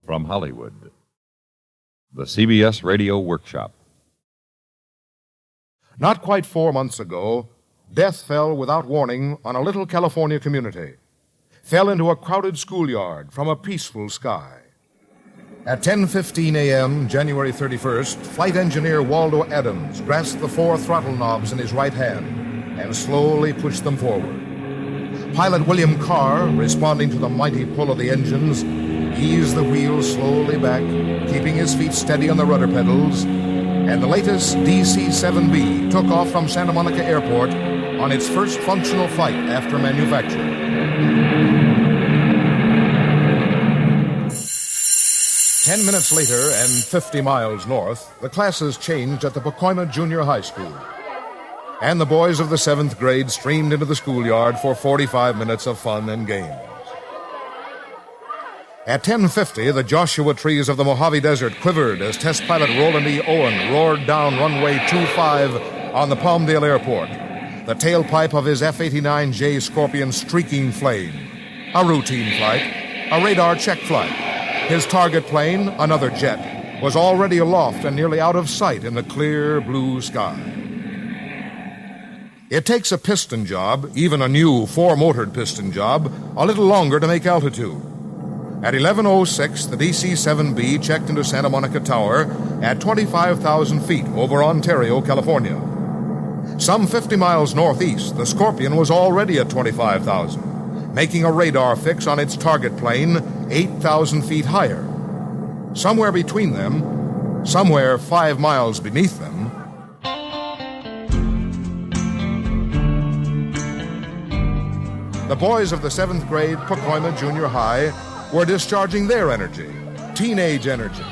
From Hollywood, the CBS Radio Workshop. Not quite 4 months ago, death fell without warning on a little California community. Fell into a crowded schoolyard from a peaceful sky. At 10:15 a.m., January 31st, flight engineer Waldo Adams grasped the 4 throttle knobs in his right hand and slowly pushed them forward. Pilot William Carr, responding to the mighty pull of the engines, eased the wheels slowly back, keeping his feet steady on the rudder pedals, and the latest DC-7B took off from Santa Monica Airport on its first functional flight after manufacture. 10 minutes later and 50 miles north, the classes changed at the Pacoima Junior High School. And the boys of the 7th grade streamed into the schoolyard for 45 minutes of fun and games. At 10:50, the Joshua trees of the Mojave Desert quivered as test pilot Roland E. Owen roared down runway 25 on the Palmdale Airport, the tailpipe of his F-89J Scorpion streaking flame. A routine flight, a radar check flight. His target plane, another jet, was already aloft and nearly out of sight in the clear blue sky. It takes a piston job, even a new 4-motored piston job, a little longer to make altitude. At 11:06, the DC-7B checked into Santa Monica Tower at 25,000 feet over Ontario, California. Some 50 miles northeast, the Scorpion was already at 25,000, making a radar fix on its target plane 8,000 feet higher. Somewhere between them, somewhere 5 miles beneath them, the boys of the 7th grade Pacoima Junior High were discharging their energy, teenage energy.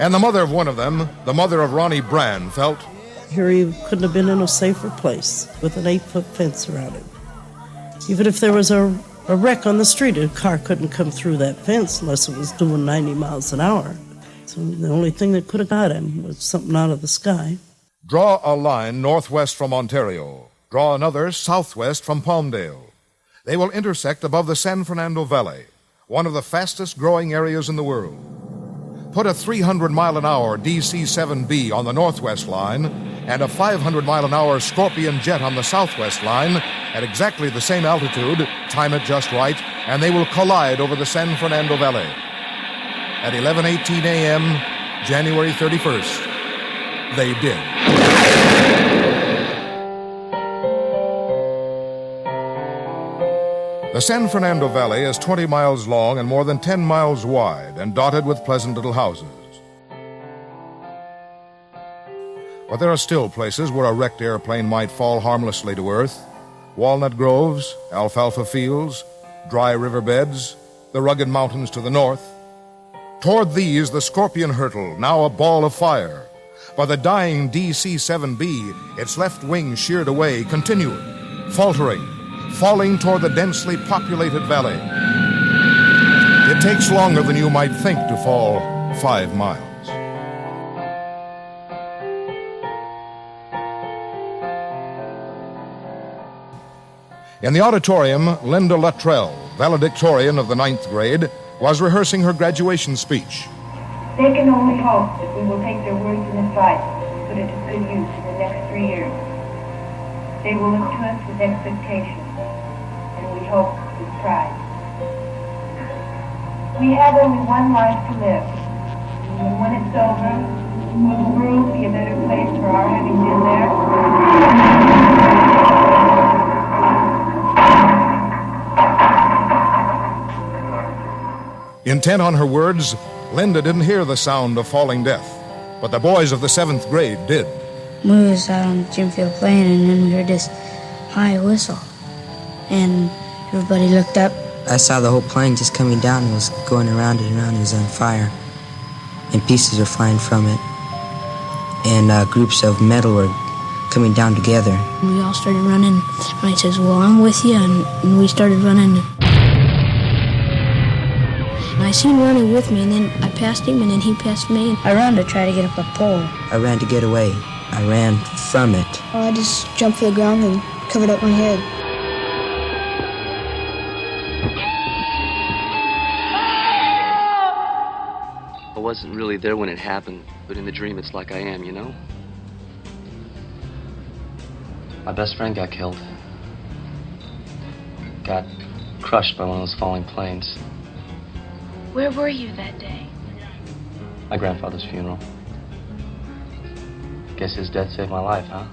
And the mother of one of them, the mother of Ronnie Brand, felt here he couldn't have been in a safer place with an 8-foot fence around him. Even if there was a wreck on the street, a car couldn't come through that fence unless it was doing 90 miles an hour. So the only thing that could have got him was something out of the sky. Draw a line northwest from Ontario. Draw another southwest from Palmdale. They will intersect above the San Fernando Valley, one of the fastest-growing areas in the world. Put a 300-mile-an-hour DC-7B on the northwest line and a 500-mile-an-hour Scorpion jet on the southwest line at exactly the same altitude, time it just right, and they will collide over the San Fernando Valley. At 11:18 a.m., January 31st, they did. The San Fernando Valley is 20 miles long and more than 10 miles wide and dotted with pleasant little houses. But there are still places where a wrecked airplane might fall harmlessly to earth. Walnut groves, alfalfa fields, dry riverbeds, the rugged mountains to the north. Toward these, the Scorpion hurtled, now a ball of fire. But the dying DC-7B, its left wing sheared away, continued, faltering, falling toward the densely populated valley. It takes longer than you might think to fall 5 miles. In the auditorium, Linda Luttrell, valedictorian of the 9th grade, was rehearsing her graduation speech. They can only hope that we will take their words and advice and put it to good use in the next 3 years. They will look to us with expectation, and we hope with pride. We have only one life to live, and when it's over, will the world be a better place for our having been there? Intent on her words, Linda didn't hear the sound of falling death, but the boys of the 7th grade did. We was out on the gym field playing, and then we heard this high whistle, and everybody looked up. I saw the whole plane just coming down and was going around and around. It was on fire, and pieces were flying from it, and groups of metal were coming down together. We all started running, and I says, well, I'm with you, and we started running. And I seen Ronnie with me, and then I passed him, and then he passed me. I ran to try to get up a pole. I ran to get away. I ran from it. I just jumped to the ground and covered up my head. wasn't really there when it happened, but in the dream it's like I am, you know? My best friend got killed. Got crushed by one of those falling planes. Where were you that day? My grandfather's funeral. Guess his death saved my life, huh?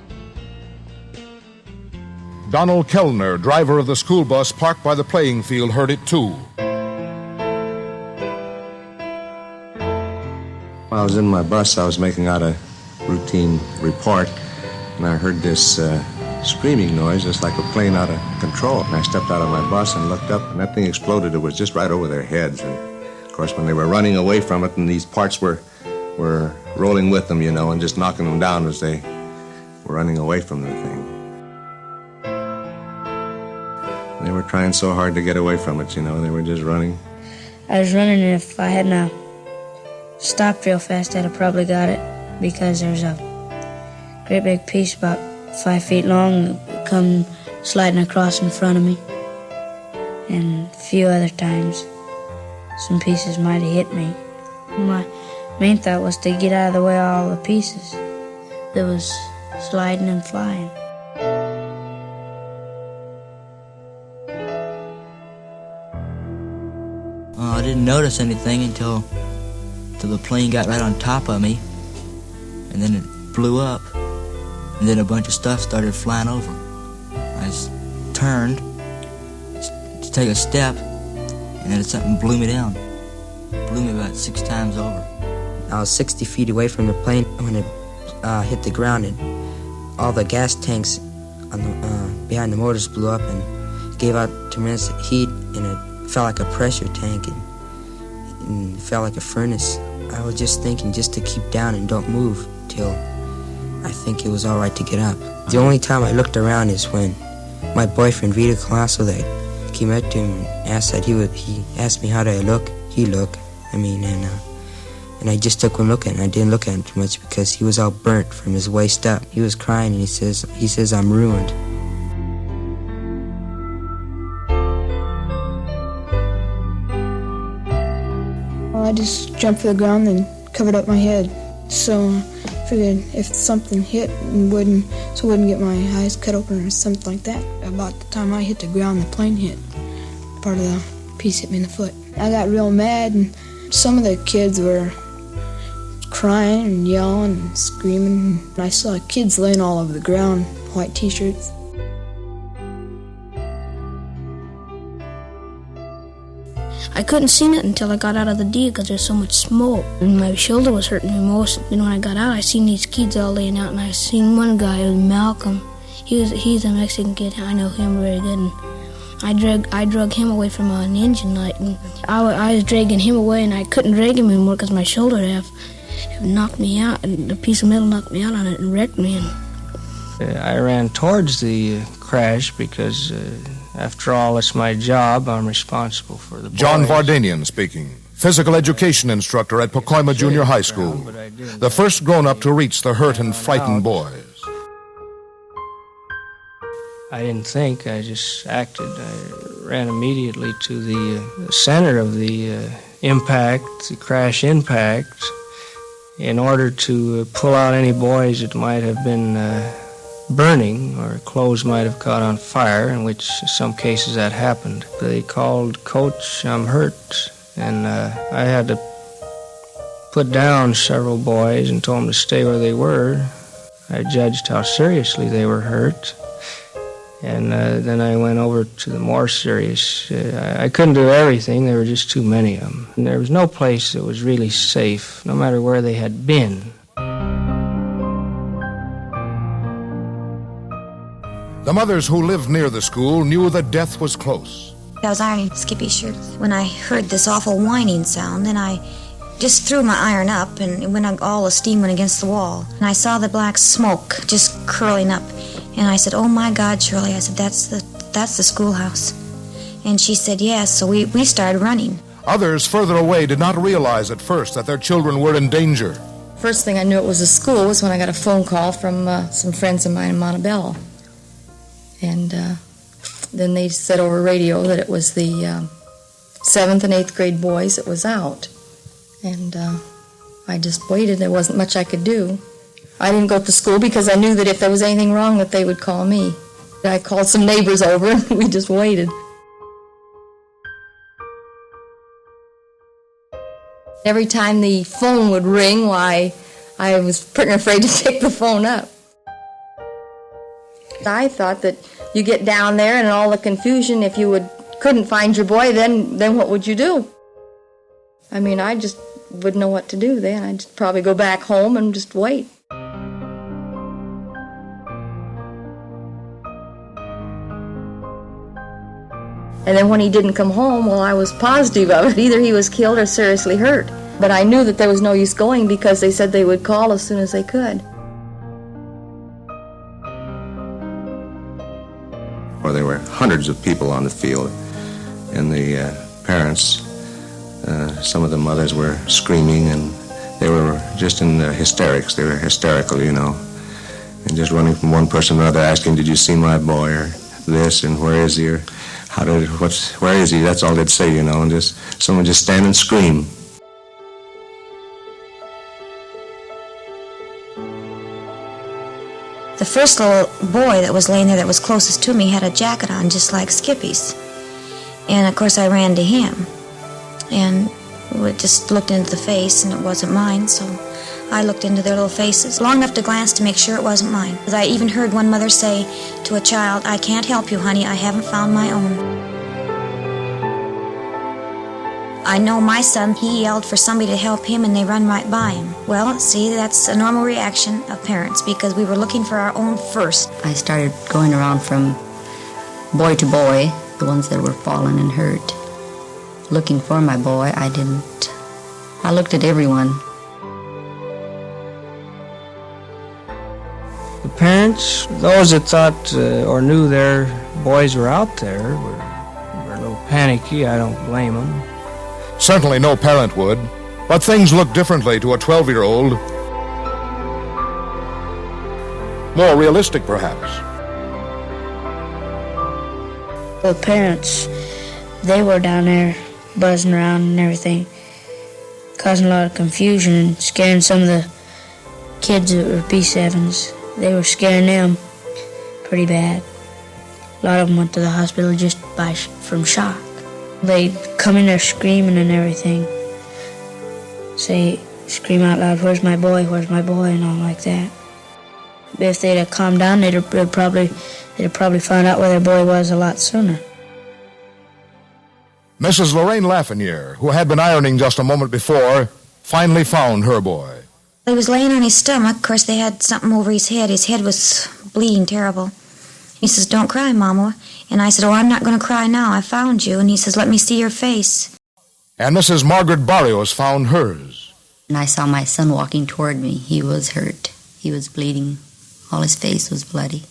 Donald Kellner, driver of the school bus parked by the playing field, heard it too. While I was in my bus, I was making out a routine report, and I heard this screaming noise, just like a plane out of control. And I stepped out of my bus and looked up, and that thing exploded. It was just right over their heads. And, of course, when they were running away from it, and these parts were rolling with them, you know, and just knocking them down as they were running away from the thing. They were trying so hard to get away from it, you know. They were just running. I was running, and if I hadn't stopped real fast, I'd have probably got it, because there's a great big piece about 5 feet long come sliding across in front of me. And a few other times, some pieces might have hit me. My main thought was to get out of the way of all the pieces that was sliding and flying. I didn't notice anything until the plane got right on top of me, and then it blew up, and then a bunch of stuff started flying over. I just turned to take a step, and then something blew me down. Blew me about 6 times over. I was 60 feet away from the plane when it hit the ground, and all the gas tanks on the, behind the motors blew up and gave out tremendous heat, and it felt like a pressure tank, and it felt like a furnace. I was just thinking just to keep down and don't move till I think it was all right to get up. The only time I looked around is when my boyfriend Vito Colasso that came up to him and asked that he asked me how did I look. He looked. And I just took one look at him. I didn't look at him too much because he was all burnt from his waist up. He was crying, and he says I'm ruined. I just jumped to the ground and covered up my head. So I figured if something hit and wouldn't get my eyes cut open or something like that. About the time I hit the ground, the plane hit. Part of the piece hit me in the foot. I got real mad, and some of the kids were crying and yelling and screaming. I saw kids laying all over the ground, white t-shirts. I couldn't see it until I got out of the deal because there's so much smoke. And my shoulder was hurting me most. And when I got out, I seen these kids all laying out, and I seen one guy, it was Malcolm. He's a Mexican kid. I know him very good. And I drug him away from an engine light. And I was dragging him away, and I couldn't drag him anymore because my shoulder have knocked me out. And the piece of metal knocked me out on it and wrecked me. I ran towards the crash because... after all, it's my job. I'm responsible for the boys. John Vardanian speaking, physical education instructor at Pacoima Junior High School, the first grown-up to reach the hurt and frightened boys. I didn't think, I just acted. I ran immediately to the center of the impact, the crash impact, in order to pull out any boys that might have been burning, or clothes might have caught on fire, in which some cases that happened. They called, "Coach, I'm hurt," and I had to put down several boys and told them to stay where they were. I judged how seriously they were hurt, and then I went over to the more serious. I couldn't do everything. There were just too many of them. And there was no place that was really safe, no matter where they had been. The mothers who lived near the school knew that death was close. I was ironing Skippy's shirt when I heard this awful whining sound, and I just threw my iron up, and all the steam went against the wall. And I saw the black smoke just curling up, and I said, "Oh my God, Shirley," I said, that's the schoolhouse. And she said, "Yes," so we started running. Others further away did not realize at first that their children were in danger. First thing I knew it was a school was when I got a phone call from some friends of mine in Montebello. And then they said over radio that it was the 7th and 8th grade boys that was out. And I just waited. There wasn't much I could do. I didn't go to school because I knew that if there was anything wrong that they would call me. I called some neighbors over and we just waited. Every time the phone would ring, why, I was pretty afraid to pick the phone up. I thought that you get down there and all the confusion, if you couldn't find your boy, then what would you do? I mean, I just wouldn't know what to do then. I'd just probably go back home and just wait. And then when he didn't come home, well, I was positive of it. Either he was killed or seriously hurt. But I knew that there was no use going because they said they would call as soon as they could. Well, there were hundreds of people on the field, and the parents, some of the mothers were screaming, and they were just in hysterics. They were hysterical, you know, and just running from one person to another asking, did you see my boy, or this, and where is he, or where is he? That's all they'd say, you know, and just someone just stand and scream. The first little boy that was laying there that was closest to me had a jacket on just like Skippy's. And of course I ran to him. And we just looked into the face and it wasn't mine, so I looked into their little faces long enough to glance to make sure it wasn't mine. Because I even heard one mother say to a child, I can't help you, honey, I haven't found my own. I know my son, he yelled for somebody to help him and they run right by him. Well, see, that's a normal reaction of parents because we were looking for our own first. I started going around from boy to boy, the ones that were fallen and hurt. Looking for my boy, I didn't. I looked at everyone. The parents, those that thought or knew their boys were out there, were a little panicky. I don't blame them. Certainly no parent would, but things look differently to a 12-year-old. More realistic, perhaps. The parents, they were down there buzzing around and everything, causing a lot of confusion and scaring some of the kids that were P7s. They were scaring them pretty bad. A lot of them went to the hospital just from shock. They'd come in there screaming and everything. Scream out loud, where's my boy, and all like that. If they'd have calmed down, they'd have probably found out where their boy was a lot sooner. Mrs. Lorraine Lafreniere, who had been ironing just a moment before, finally found her boy. He was laying on his stomach. Of course, they had something over his head. His head was bleeding terrible. He says, don't cry, Mama. And I said, oh, I'm not going to cry now. I found you. And he says, let me see your face. And Mrs. Margaret Barrios found hers. And I saw my son walking toward me. He was hurt. He was bleeding. All his face was bloody.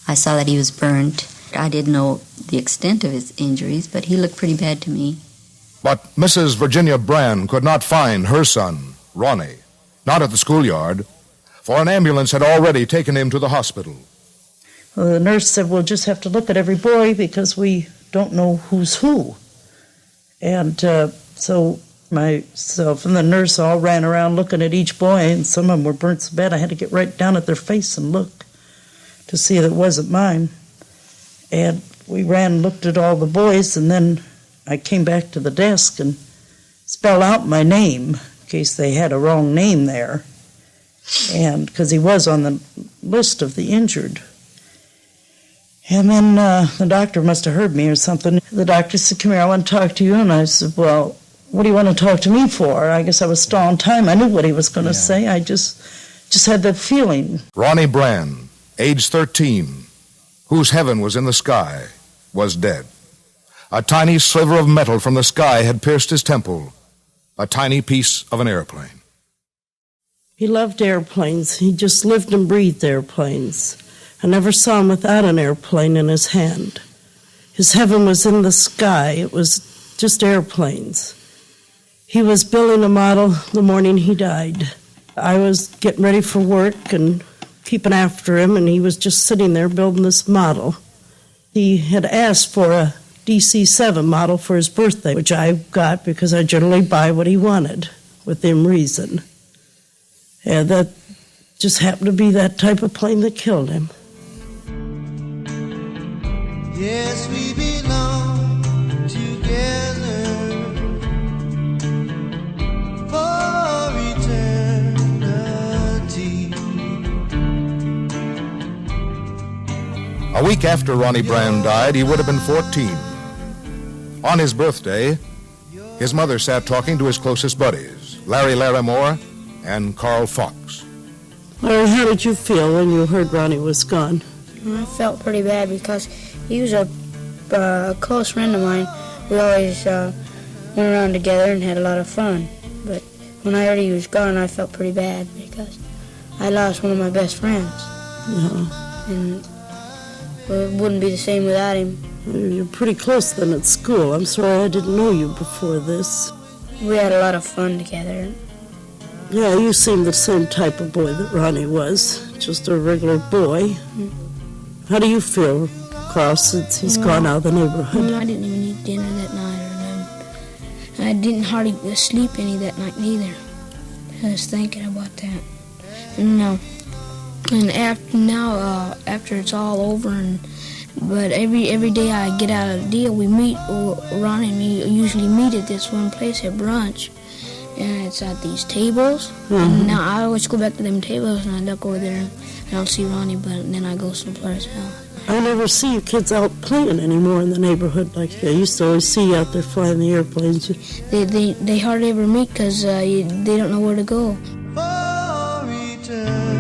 I saw that he was burned. I didn't know the extent of his injuries, but he looked pretty bad to me. But Mrs. Virginia Brand could not find her son, Ronnie, not at the schoolyard, for an ambulance had already taken him to the hospital. Well, the nurse said, we'll just have to look at every boy because we don't know who's who. And so myself and the nurse all ran around looking at each boy, and some of them were burnt so bad I had to get right down at their face and look to see that it wasn't mine. And we ran and looked at all the boys, and then I came back to the desk and spelled out my name in case they had a wrong name there, and because he was on the list of the injured. And then the doctor must have heard me or something. The doctor said, come here, I want to talk to you. And I said, well, what do you want to talk to me for? I guess I was stalling time. I knew what he was going to say. I just had that feeling. Ronnie Brand, age 13, whose heaven was in the sky, was dead. A tiny sliver of metal from the sky had pierced his temple, a tiny piece of an airplane. He loved airplanes. He just lived and breathed airplanes. I never saw him without an airplane in his hand. His heaven was in the sky. It was just airplanes. He was building a model the morning he died. I was getting ready for work and keeping after him, and he was just sitting there building this model. He had asked for a DC-7 model for his birthday, which I got because I generally buy what he wanted. within reason. And that just happened to be that type of plane that killed him. Yes, we belong together for eternity. A week after Ronnie Brand died, he would have been 14. On his birthday, his mother sat talking to his closest buddies, Larry Larimore and Carl Fox. Larry, how did you feel when you heard Ronnie was gone? I felt pretty bad because he was a close friend of mine. We always went around together and had a lot of fun. But when I heard he was gone, I felt pretty bad because I lost one of my best friends. Yeah. And it wouldn't be the same without him. You're pretty close then at school. I'm sorry I didn't know you before this. We had a lot of fun together. Yeah, you seem the same type of boy that Ronnie was, just a regular boy. Mm. How do you feel, Carl, since he's gone out of the neighborhood? I didn't even eat dinner that night, and I didn't hardly sleep any that night either. I was thinking about that. And after it's all over, but every day I get out of the deal, we meet, Ronnie and me usually meet at this one place at brunch. And it's at these tables. Mm-hmm. And now I always go back to them tables and I look over there and I don't see Ronnie, but then I go someplace else. I never see you kids out playing anymore in the neighborhood like that. I used to always see you out there flying the airplanes. They hardly ever meet because they don't know where to go. For eternity.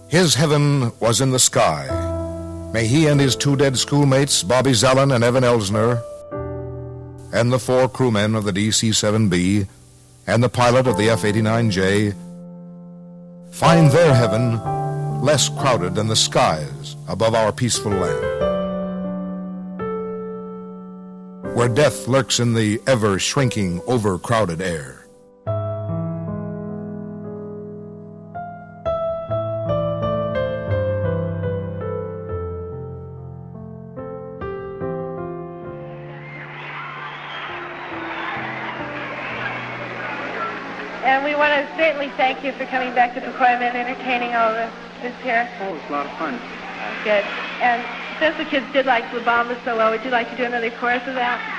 His heaven was in the sky. May he and his two dead schoolmates, Bobby Zellen and Evan Elsner, and the 4 crewmen of the DC-7B and the pilot of the F-89J find their heaven less crowded than the skies above our peaceful land, where death lurks in the ever-shrinking, overcrowded air. And we want to certainly thank you for coming back to Pacoima and entertaining all of us here. Oh, it's a lot of fun. Good. And since the kids did like La Bamba so well, would you like to do another chorus of that?